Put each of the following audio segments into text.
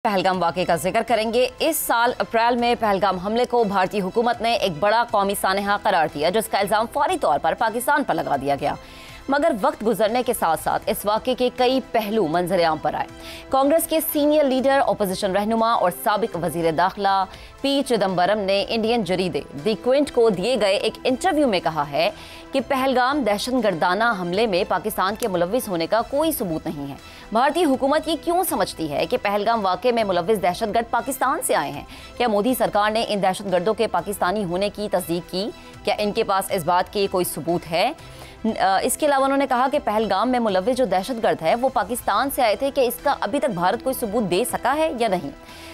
पहलगाम वाक़े का जिक्र करेंगे। इस साल अप्रैल में पहलगाम हमले को भारतीय हुकूमत ने एक बड़ा कौमी सानहा करार दिया, जिसका इल्ज़ाम फौरी तौर पर पाकिस्तान पर लगा दिया गया। मगर वक्त गुजरने के साथ साथ इस वाक़े के कई पहलू मंजर-ए-आम पर आए। कांग्रेस के सीनियर लीडर, ओपोजिशन रहनुमा और साबिक वज़ीर दाखिला पी चिदम्बरम ने इंडियन जरीदे द क्विंट को दिए गए एक इंटरव्यू में कहा है कि पहलगाम दहशतगर्दाना हमले में पाकिस्तान के मुलव्विस होने का कोई सबूत नहीं है। भारतीय हुकूमत ये क्यों समझती है कि पहलगाम वाक़े में मुलव्विस दहशतगर्द पाकिस्तान से आए हैं? क्या मोदी सरकार ने इन दहशतगर्दों के पाकिस्तानी होने की तस्दीक की? क्या इनके पास इस बात के कोई सबूत है? इसके अलावा उन्होंने कहा कि पहलगाम में मुलव्विस जो दहशतगर्द है वो पाकिस्तान से आए थे। कि इसका अभी तक भारत कोई सबूत दे सका है या नहीं?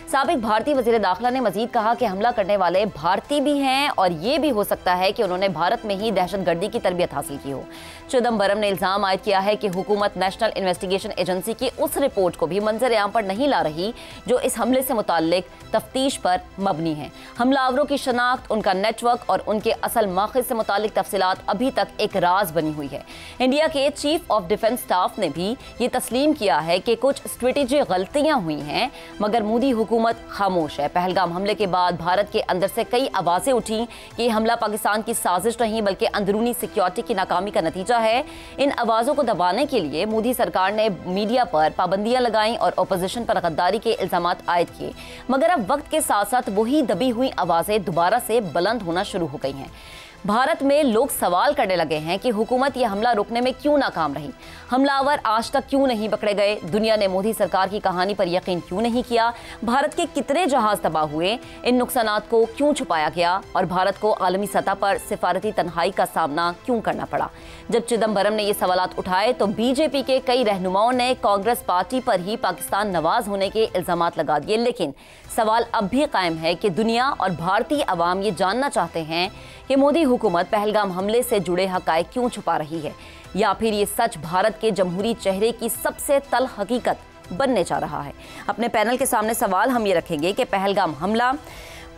साबिक भारतीय वज़ीर दाखिला ने मजीद कहा कि हमला करने वाले भारतीय भी हैं और ये भी हो सकता है कि उन्होंने भारत में ही दहशतगर्दी की तरबियत हासिल की हो। चिदम्बरम ने इल्ज़ाम आयद किया है कि हुकूमत नेशनल इन्वेस्टिगेशन एजेंसी की उस रिपोर्ट को भी मंजर-ए-आम पर नहीं ला रही जो इस हमले से मुताल्लिक तफ्तीश पर मबनी है। हमलावरों की शनाख्त, उनका नेटवर्क और उनके असल मक़सद से मुताल्लिक तफसीलात अभी तक एक राज बनी हुई है। इंडिया के चीफ ऑफ डिफेंस स्टाफ ने भी ये तस्लीम किया है कि कुछ स्ट्रेटेजिक गलतियां हुई हैं, मगर मोदी हुकूमत खामोश है। पहलगाम हमले के बाद भारत के अंदर से कई आवाज़ें उठी कि यह हमला पाकिस्तान की साजिश नहीं बल्कि अंदरूनी सिक्योरिटी की नाकामी का नतीजा है। इन आवाज़ों को दबाने के लिए मोदी सरकार ने मीडिया पर पाबंदियां लगाईं और अपोजिशन पर गद्दारी के इल्जामात आयद किए, मगर अब वक्त के साथ साथ वही दबी हुई आवाज़ें दोबारा से बुलंद होना शुरू हो गई हैं। भारत में लोग सवाल करने लगे हैं कि हुकूमत यह हमला रोकने में क्यों नाकाम रही? हमलावर आज तक क्यों नहीं पकड़े गए? दुनिया ने मोदी सरकार की कहानी पर यकीन क्यों नहीं किया? भारत के कितने जहाज तबाह हुए? इन नुकसानात को क्यों छुपाया गया और भारत को आलमी सतह पर सिफारती तन्हाई का सामना क्यों करना पड़ा? जब चिदम्बरम ने ये सवालात उठाए तो बीजेपी के कई रहनुमाओं ने कांग्रेस पार्टी पर ही पाकिस्तान नवाज होने के इल्जामात लगा दिए। लेकिन सवाल अब भी कायम है कि दुनिया और भारतीय अवाम ये जानना चाहते हैं कि मोदी हुकूमत पहलगाम हमले से जुड़े हक़ाइक़ क्यों छुपा रही है, या फिर ये सच भारत के जमहूरी चेहरे की सबसे तल्ख़ हकीकत बनने जा रहा है। अपने पैनल के सामने सवाल हम ये रखेंगे कि पहलगाम हमला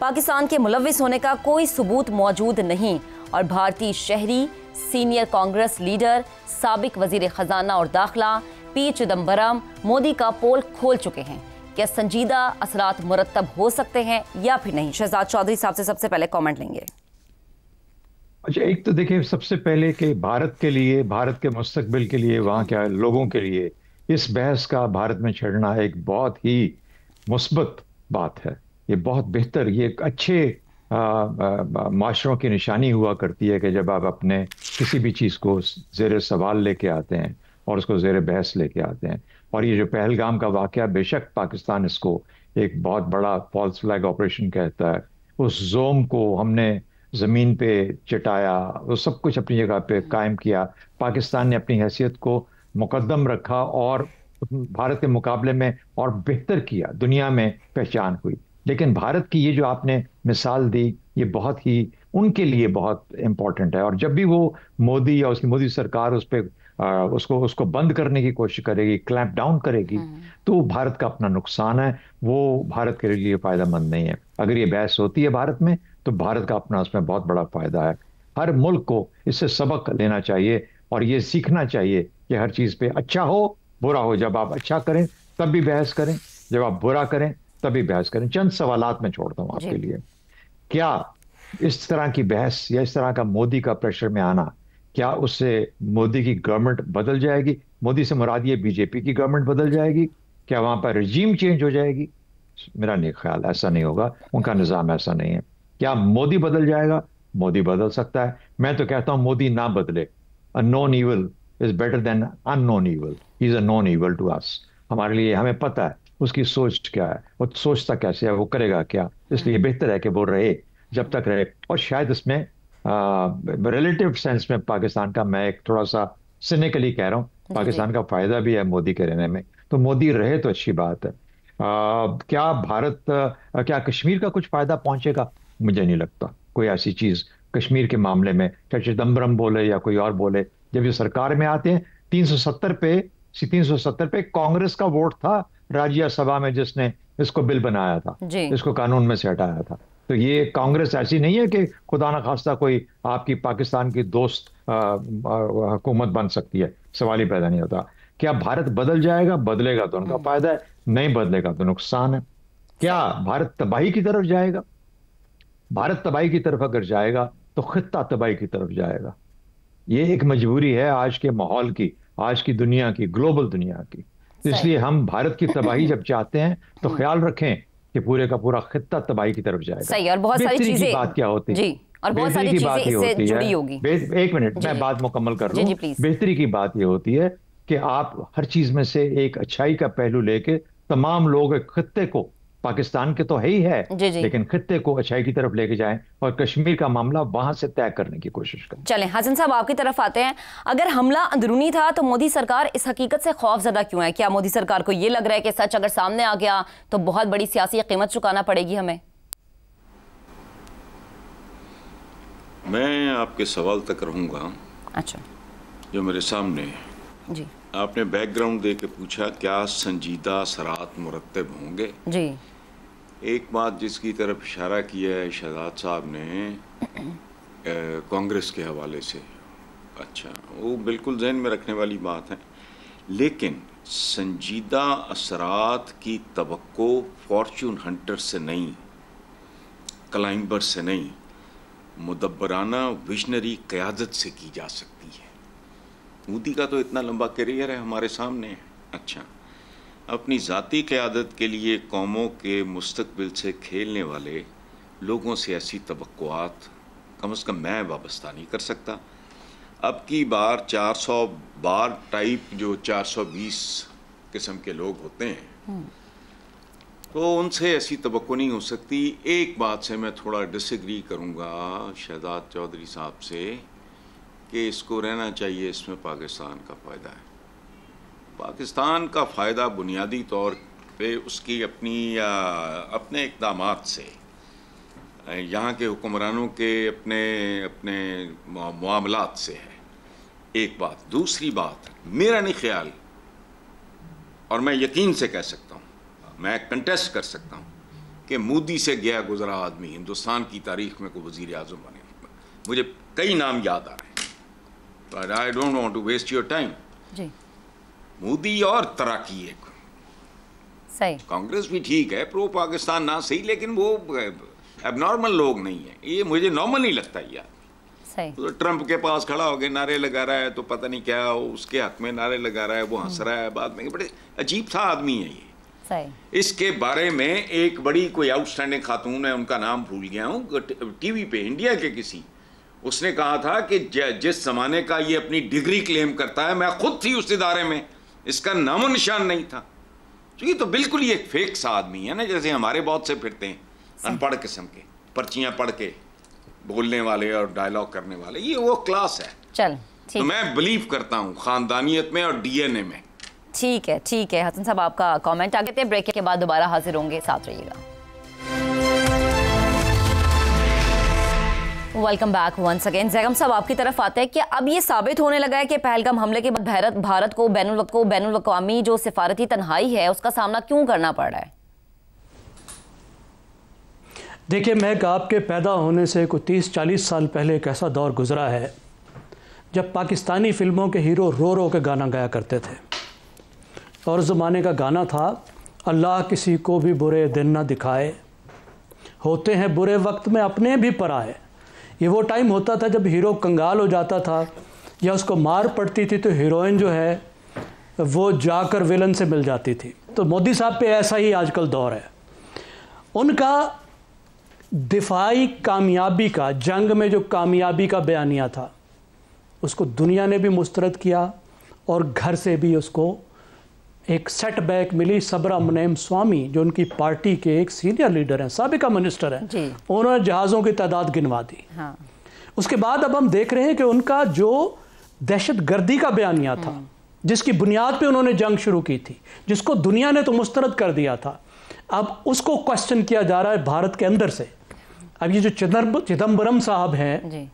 पाकिस्तान के मुलव्विस होने का कोई सबूत मौजूद नहीं और भारतीय शहरी, सीनियर कांग्रेस लीडर, साबिक वज़ीर ख़जाना और दाखिला पी चिदम्बरम मोदी का पोल खोल चुके हैं। क्या संजीदा असरात मुरतब हो सकते हैं या फिर नहीं? शहजाद चौधरी साहब से सबसे पहले कमेंट लेंगे। अच्छा, एक तो देखिए, सबसे पहले कि भारत के लिए, भारत के मुस्तकबिल के लिए, वहाँ के लोगों के लिए इस बहस का भारत में छेड़ना एक बहुत ही मुस्बत बात है। ये बहुत बेहतर, ये एक अच्छे माशरों की निशानी हुआ करती है कि जब आप अपने किसी भी चीज़ को ज़ेर सवाल लेके आते हैं और उसको ज़ेर बहस लेके आते हैं। और ये जो पहलगाम का वाक़या, बेशक पाकिस्तान इसको एक बहुत बड़ा फॉल्स फ्लैग ऑपरेशन कहता है। उस जोम को हमने ज़मीन पे चटाया, वो सब कुछ अपनी जगह पे कायम किया। पाकिस्तान ने अपनी हैसियत को मुकद्दम रखा और भारत के मुकाबले में और बेहतर किया, दुनिया में पहचान हुई। लेकिन भारत की ये जो आपने मिसाल दी, ये बहुत ही उनके लिए बहुत इम्पोर्टेंट है। और जब भी वो मोदी या उसकी मोदी सरकार उस पर उसको बंद करने की कोशिश करेगी, क्लैंप डाउन करेगी, तो भारत का अपना नुकसान है, वो भारत के लिए फ़ायदेमंद नहीं है। अगर ये बहस होती है भारत में तो भारत का अपना उसमें बहुत बड़ा फ़ायदा है। हर मुल्क को इससे सबक लेना चाहिए और ये सीखना चाहिए कि हर चीज़ पे अच्छा हो बुरा हो, जब आप अच्छा करें तब भी बहस करें, जब आप बुरा करें तब भी बहस करें। चंद सवालात मैं छोड़ता हूँ आपके लिए। क्या इस तरह की बहस या इस तरह का मोदी का प्रेशर में आना, क्या उससे मोदी की गवर्नमेंट बदल जाएगी? मोदी से मुराद ये बीजेपी की गवर्नमेंट बदल जाएगी? क्या वहां पर रजीम चेंज हो जाएगी? मेरा नहीं ख्याल, ऐसा नहीं होगा। उनका निज़ाम ऐसा नहीं है। क्या मोदी बदल जाएगा? मोदी बदल सकता है। मैं तो कहता हूं मोदी ना बदले। A known evil is better than unknown evil. He is a known evil to us. हमारे लिए, हमें पता है उसकी सोच क्या है, वो सोचता कैसे है, वो करेगा क्या। इसलिए बेहतर है कि वो रहे जब तक रहे। और शायद इसमें रिलेटिव सेंस में पाकिस्तान का, मैं एक थोड़ा सा सिनिकली कह रहा हूँ, पाकिस्तान का फायदा भी है मोदी के रहने में। तो मोदी रहे तो अच्छी बात है। क्या भारत, क्या कश्मीर का कुछ फायदा पहुंचेगा? मुझे नहीं लगता कोई ऐसी चीज कश्मीर के मामले में, चाहे चिदम्बरम बोले या कोई और बोले। जब ये सरकार में आते हैं, 370 पे कांग्रेस का वोट था राज्यसभा में जिसने इसको बिल बनाया था, इसको कानून में से हटाया था। तो ये कांग्रेस ऐसी नहीं है कि खुदा न खास्ता कोई आपकी पाकिस्तान की दोस्त हुकूमत बन सकती है, सवाल ही पैदा नहीं होता। क्या भारत बदल जाएगा? बदलेगा तो उनका फायदा है, नहीं बदलेगा तो नुकसान है। क्या भारत तबाही की तरफ जाएगा? भारत तबाही की तरफ अगर जाएगा तो खित्ता तबाही की तरफ जाएगा। ये एक मजबूरी है आज के माहौल की, आज की दुनिया की, ग्लोबल दुनिया की। तो सही। इसलिए हम भारत की तबाही जब चाहते हैं तो ख्याल रखें कि पूरे का पूरा खित्ता तबाही की तरफ जाएगा। सही, और बहुत सारी बेहतरी की चीजें बात क्या होती है? जी, और बहुत बेहतरी सारी की बात चीजें ये इससे होती जुड़ी है, होगी। एक मिनट जी मैं बात मुकम्मल कर जी लूं। जी प्लीज। बेहतरी की बात ये होती है कि आप हर चीज में से एक अच्छाई का पहलू लेके तमाम लोग एक खित्ते को, पाकिस्तान के तो है ही है, जी जी। लेकिन खित्ते को अच्छाई की तरफ लेके जाएं और कश्मीर का मामला वहां से तय करने की कोशिश करें। चलें हसन साहब आपकी तरफ आते हैं। अगर हमला अंदरूनी था तो मोदी सरकार इस हकीकत से खौफजदा क्यों है? क्या मोदी सरकार को यह लग रहा है कि सच अगर सामने आ गया तो बहुत बड़ी सियासी कीमत चुकाना पड़ेगी हमें? मैं आपके सवाल तक रहूंगा। अच्छा जो मेरे सामने है, जी आपने बैकग्राउंड दे के पूछा क्या संजीदा असरात मुरतब होंगे। जी। एक बात जिसकी तरफ इशारा किया है शहजाद साहब ने कांग्रेस के हवाले से, अच्छा वो बिल्कुल जहन में रखने वाली बात है, लेकिन संजीदा असरात की तवक्को फॉर्च्यून हंटर से नहीं, क्लाइंबर से नहीं, मुदब्बराना विजनरी क़यादत से की जा सकती है। मोदी का तो इतना लंबा करियर है हमारे सामने। अच्छा, अपनी ज़ाती क़यादत के लिए कौमों के मुस्तकबिल से खेलने वाले लोगों से ऐसी तवक्कुआत कम से कम मैं वाबस्ता नहीं कर सकता। अब की बार 400 बार टाइप जो 420 किस्म के लोग होते हैं तो उनसे ऐसी तवक्को नहीं हो सकती। एक बात से मैं थोड़ा डिसएग्री करूंगा शहजाद चौधरी साहब से कि इसको रहना चाहिए, इसमें पाकिस्तान का फ़ायदा है। पाकिस्तान का फ़ायदा बुनियादी तौर पे उसकी अपने इक़दामात से, यहाँ के हुक्मरानों के अपने अपने मामलात से है। एक बात। दूसरी बात, मेरा नहीं ख्याल, और मैं यकीन से कह सकता हूँ, मैं कंटेस्ट कर सकता हूँ कि मोदी से गया गुजरा आदमी हिंदुस्तान की तारीख में कोई वज़ीर आज़म बने। मुझे कई नाम याद आ रहे हैं, but I don't want to waste your time. जी, मोदी और तरह की एक सही, कांग्रेस भी ठीक है, प्रो पाकिस्तान ना सही, लेकिन वो एबनॉर्मल लोग नहीं है। ये मुझे नॉर्मल नहीं लगता यार। सही। तो ट्रंप के पास खड़ा हो गया नारे लगा रहा है, तो पता नहीं क्या उसके हक में नारे लगा रहा है, वो हंस रहा है बाद में। बड़े अजीब सा आदमी है ये। सही। इसके बारे में एक बड़ी कोई आउटस्टैंडिंग खातून है, उनका नाम भूल गया हूँ, टीवी पे इंडिया के किसी, उसने कहा था कि जिस जमाने का ये अपनी डिग्री क्लेम करता है, मैं खुद थी उस इदारे में, इसका नामो निशान नहीं था। ये तो बिल्कुल ही एक फेक सा आदमी है ना, जैसे हमारे बहुत से फिरते हैं अनपढ़ किस्म के, पर्चियां पढ़ के बोलने वाले और डायलॉग करने वाले, ये वो क्लास है। चल तो मैं बिलीव करता हूँ खानदानियत में और डीएनए में। ठीक है, ठीक है हसन साहब, आपका कमेंट आगे थे। ब्रेक के बाद दोबारा हाजिर होंगे, साथ रहिएगा। Welcome back once again. Zaigham साहब आपकी तरफ आते हैं कि अब ये साबित होने लगा है कि पहलगाम हमले के बाद भारत को बैनुल अक़वामी जो सिफारती तन्हाई है उसका सामना क्यों करना पड़ रहा है? देखिए, महक, आपके पैदा होने से कोई 30-40 साल पहले एक ऐसा दौर गुजरा है जब पाकिस्तानी फिल्मों के हीरो रो रो के गाना गाया करते थे, और उस ज़माने का गाना था, अल्लाह किसी को भी बुरे दिन ना दिखाए, होते हैं बुरे वक्त में अपने भी पराए। ये वो टाइम होता था जब हीरो कंगाल हो जाता था या उसको मार पड़ती थी तो हीरोइन जो है वो जाकर विलन से मिल जाती थी। तो मोदी साहब पे ऐसा ही आजकल दौर है। उनका दिफाई कामयाबी का, जंग में जो कामयाबी का बयानिया था, उसको दुनिया ने भी मुस्तरद किया और घर से भी उसको एक सेटबैक मिली। सबरामनियम स्वामी जो उनकी पार्टी के एक सीनियर लीडर हैं, साबिका मिनिस्टर हैं, उन्होंने जहाज़ों की तादाद गिनवा दी। हाँ। उसके बाद अब हम देख रहे हैं कि उनका जो दहशतगर्दी का बयानिया था, जिसकी बुनियाद पे उन्होंने जंग शुरू की थी, जिसको दुनिया ने तो मुस्तरद कर दिया था, अब उसको क्वेश्चन किया जा रहा है भारत के अंदर से। अब ये जो चिदम्बरम साहब हैं,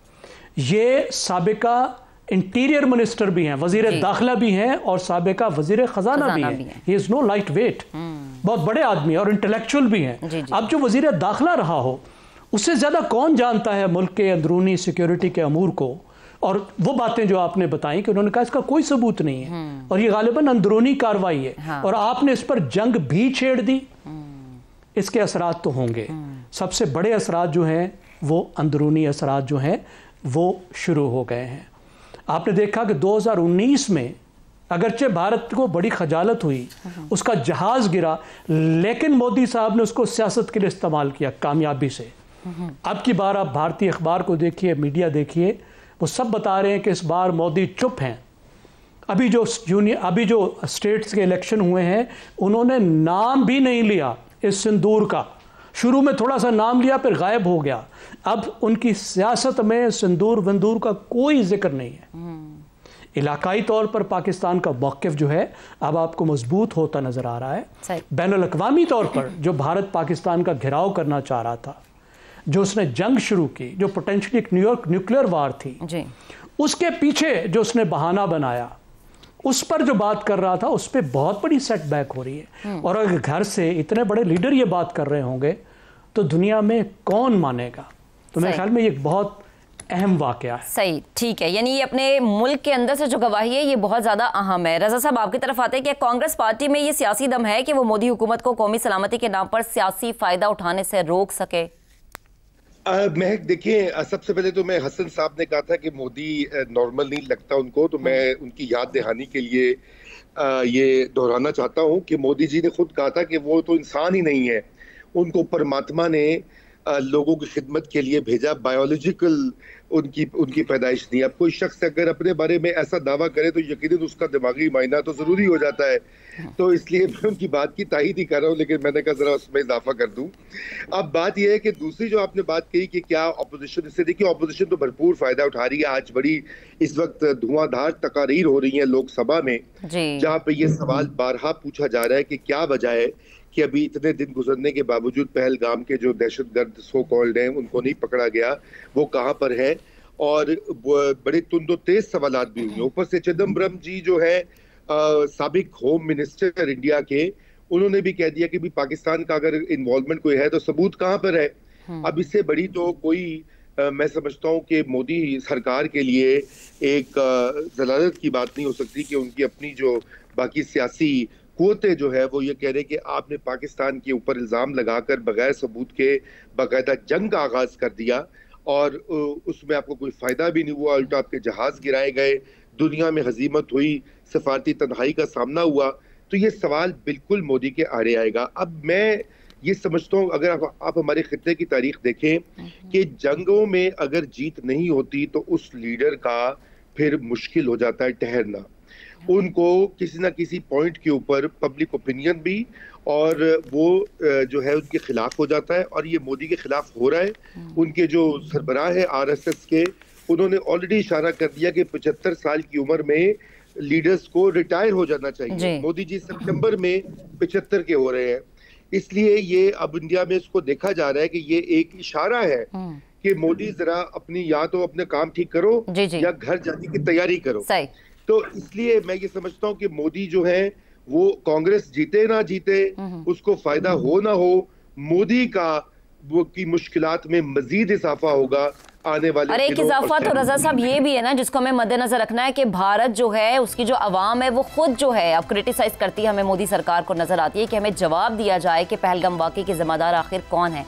ये साबिका इंटीरियर मिनिस्टर भी हैं, वजीर दाखिला भी हैं और साबिका वजीर खजाना भी हैं। He is no lightweight, बहुत बड़े आदमी और इंटेलेक्चुअल भी हैं। अब जो वजीर दाखिला रहा हो, उससे ज़्यादा कौन जानता है मुल्क के अंदरूनी सिक्योरिटी के अमूर को, और वो बातें जो आपने बताई कि उन्होंने कहा इसका कोई सबूत नहीं है और ये गालिबन अंदरूनी कार्रवाई है, हाँ। और आपने इस पर जंग भी छेड़ दी, इसके असरात तो होंगे। सबसे बड़े असरात जो हैं वो अंदरूनी असरात जो हैं वो शुरू हो गए हैं। आपने देखा कि 2019 में अगरचे भारत को बड़ी खजालत हुई, उसका जहाज गिरा, लेकिन मोदी साहब ने उसको सियासत के लिए इस्तेमाल किया कामयाबी से। अब की बार आप भारतीय अखबार को देखिए, मीडिया देखिए, वो सब बता रहे हैं कि इस बार मोदी चुप हैं। अभी जो स्टेट्स के इलेक्शन हुए हैं उन्होंने नाम भी नहीं लिया इस सिंदूर का। शुरू में थोड़ा सा नाम लिया फिर गायब हो गया। अब उनकी सियासत में सिंदूर वंदूर का कोई जिक्र नहीं है। इलाकाई तौर पर पाकिस्तान का मौक़िफ़ जो है अब आपको मजबूत होता नजर आ रहा है। बैनुल-अक़वामी तौर पर जो भारत पाकिस्तान का घेराव करना चाह रहा था, जो उसने जंग शुरू की, जो पोटेंशियली एक न्यूक्लियर वार थी जी। उसके पीछे जो उसने बहाना बनाया, उस पर जो बात कर रहा था, उस पर बहुत बड़ी सेटबैक हो रही है। और अगर घर से इतने बड़े लीडर ये बात कर रहे होंगे तो दुनिया में कौन मानेगा। तो मेरे ख्याल में ये बहुत अहम वाकया है। सही, ठीक है। यानी ये अपने मुल्क के अंदर से जो गवाही है ये बहुत ज़्यादा अहम है। रजा साहब आपकी तरफ आते हैं कि कांग्रेस पार्टी में ये सियासी दम है कि वो मोदी हुकूमत को कौमी सलामती के नाम पर सियासी फ़ायदा उठाने से रोक सके? महक देखिए, सबसे पहले तो मैं हसन साहब ने कहा था कि मोदी नॉर्मल नहीं लगता उनको, तो मैं उनकी याद दहानी के लिए ये दोहराना चाहता हूँ कि मोदी जी ने खुद कहा था कि वो तो इंसान ही नहीं है, उनको परमात्मा ने लोगों की खिदमत के लिए भेजा, बायोलॉजिकल उनकी पैदाइश नहीं। अब कोई शख्स अगर अपने बारे में ऐसा दावा करे तो यकीनन उसका दिमागी मायना तो जरूरी हो जाता है। तो इसलिए मैं उनकी बात की तायीद ही कर रहा हूँ, लेकिन मैंने कहा जरा उसमें इजाफा कर दूं। अब बात यह है कि दूसरी जो आपने बात कही कि क्या अपोजिशन, इससे देखिए अपोजिशन तो भरपूर फायदा उठा रही है। आज बड़ी इस वक्त धुआंधार तकारीर हो रही है लोकसभा में, जहाँ पे ये सवाल बारहा पूछा जा रहा है कि क्या वजह है कि अभी इतने दिन गुजरने के बावजूद पहलगाम के जो दहशतगर्द सो कॉल्ड हैं उनको नहीं पकड़ा गया, वो कहाँ पर है। और बड़े तुंदो तेज सवालात भी हुए। ऊपर से चिदम्बरम जी जो है साबिक होम मिनिस्टर इंडिया के, उन्होंने भी कह दिया कि भी पाकिस्तान का अगर इन्वॉल्वमेंट कोई है तो सबूत कहाँ पर है। अब इससे बड़ी तो कोई मैं समझता हूँ कि मोदी सरकार के लिए एक जलालत की बात नहीं हो सकती कि उनकी अपनी जो बाकी सियासी कुव्वतें जो है वो ये कह रहे कि आपने पाकिस्तान के ऊपर इल्ज़ाम लगाकर बगैर सबूत के बाकायदा जंग का आगाज कर दिया और उसमें आपको कोई फ़ायदा भी नहीं हुआ, उल्टा आपके जहाज़ गिराए गए, दुनिया में हजीमत हुई, सफारती तन्हाई का सामना हुआ। तो ये सवाल बिल्कुल मोदी के आड़े आएगा। अब मैं ये समझता हूँ, अगर आप हमारे खित्ते की तारीख देखें कि जंगों में अगर जीत नहीं होती तो उस लीडर का फिर मुश्किल हो जाता है ठहरना। उनको किसी ना किसी पॉइंट के ऊपर पब्लिक ओपिनियन भी और वो जो है उनके खिलाफ हो जाता है, और ये मोदी के खिलाफ हो रहा है। उनके जो सरबराह है आरएसएस के, उन्होंने ऑलरेडी इशारा कर दिया कि 75 साल की उम्र में लीडर्स को रिटायर हो जाना चाहिए। मोदी जी सितंबर में 75 के हो रहे हैं, इसलिए ये अब इंडिया में इसको देखा जा रहा है कि ये एक इशारा है कि मोदी जरा अपनी या तो अपने काम ठीक करो या घर जाने की तैयारी करो। तो इसलिए मैं ये समझता हूँ कि मोदी जो है वो कांग्रेस जीते ना जीते, उसको फायदा हो ना हो, मोदी का वो की मुश्किलात में मजीद इजाफा होगा आने वाले। और एक इजाफा तो रजा साहब ये भी है ना जिसको हमें मद्देनजर रखना है कि भारत जो है उसकी जो अवाम है वो खुद जो है अब क्रिटिसाइज करती है हमें मोदी सरकार को, नजर आती है कि हमें जवाब दिया जाए कि पहलगाम वाकई के जिम्मेदार आखिर कौन है।